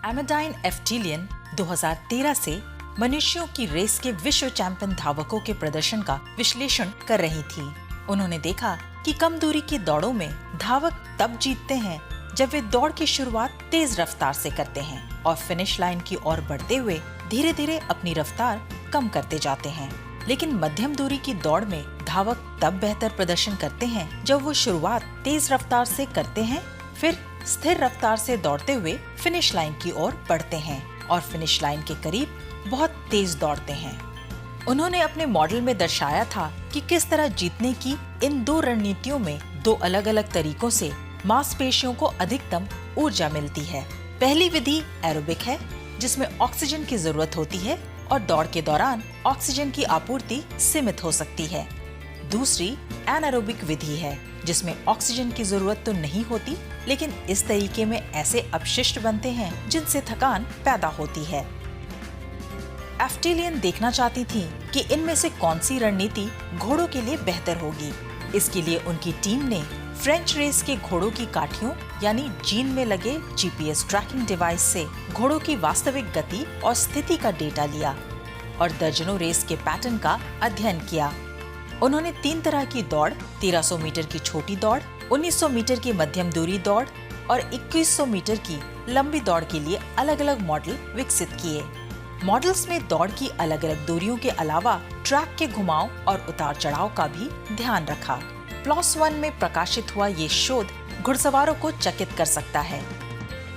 एमेडाइन एफ्टिलियन 2013 से मनुष्यों की रेस के विश्व चैंपियन धावकों के प्रदर्शन का विश्लेषण कर रही थी। उन्होंने देखा कि कम दूरी की दौड़ों में धावक तब जीतते हैं जब वे दौड़ की शुरुआत तेज रफ्तार से करते हैं और फिनिश लाइन की ओर बढ़ते हुए धीरे धीरे अपनी रफ्तार कम करते जाते हैं। लेकिन मध्यम दूरी की दौड़ में धावक तब बेहतर प्रदर्शन करते हैं जब वो शुरुआत तेज रफ्तार से करते हैं, फिर स्थिर रफ्तार से दौड़ते हुए फिनिश लाइन की ओर बढ़ते हैं और फिनिश लाइन के करीब बहुत तेज दौड़ते हैं। उन्होंने अपने मॉडल में दर्शाया था कि किस तरह जीतने की इन दो रणनीतियों में दो अलग अलग तरीकों से मांसपेशियों को अधिकतम ऊर्जा मिलती है। पहली विधि एरोबिक है, जिसमें ऑक्सीजन की जरूरत होती है और दौड़ के दौरान ऑक्सीजन की आपूर्ति सीमित हो सकती है। दूसरी एनारोबिक विधि है, जिसमें ऑक्सीजन की जरूरत तो नहीं होती, लेकिन इस तरीके में ऐसे अपशिष्ट बनते हैं जिनसे थकान पैदा होती है। एफ्टिलियन देखना चाहती थी कि इनमें से कौन सी रणनीति घोड़ों के लिए बेहतर होगी। इसके लिए उनकी टीम ने फ्रेंच रेस के घोड़ों की काठियों यानी जीन में लगे जीपीएस ट्रैकिंग डिवाइस से घोड़ों की वास्तविक गति और स्थिति का डेटा लिया और दर्जनों रेस के पैटर्न का अध्ययन किया। उन्होंने 3 तरह की दौड़, 1300 मीटर की छोटी दौड़, 1900 मीटर की मध्यम दूरी दौड़ और 2100 मीटर की लंबी दौड़ के लिए अलग अलग मॉडल विकसित किए। मॉडल्स में दौड़ की अलग अलग दूरियों के अलावा ट्रैक के घुमाव और उतार चढ़ाव का भी ध्यान रखा। PLOS ONE में प्रकाशित हुआ ये शोध घुड़सवारों को चकित कर सकता है,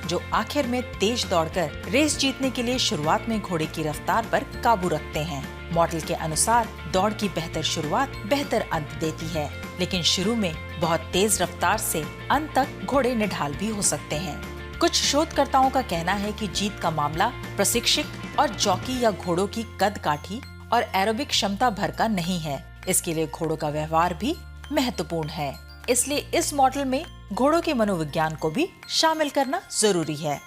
जो आखिर में तेज दौड़कर रेस जीतने के लिए शुरुआत में घोड़े की रफ्तार पर काबू रखते हैं। मॉडल के अनुसार दौड़ की बेहतर शुरुआत बेहतर अंत देती है, लेकिन शुरू में बहुत तेज रफ्तार से अंत तक घोड़े निढाल भी हो सकते हैं। कुछ शोधकर्ताओं का कहना है कि जीत का मामला प्रशिक्षक और जॉकी या घोड़ों की कद काठी और एरोबिक क्षमता भर का नहीं है। इसके लिए घोड़ों का व्यवहार भी महत्वपूर्ण है। इसलिए इस मॉडल में घोड़ों के मनोविज्ञान को भी शामिल करना जरूरी है।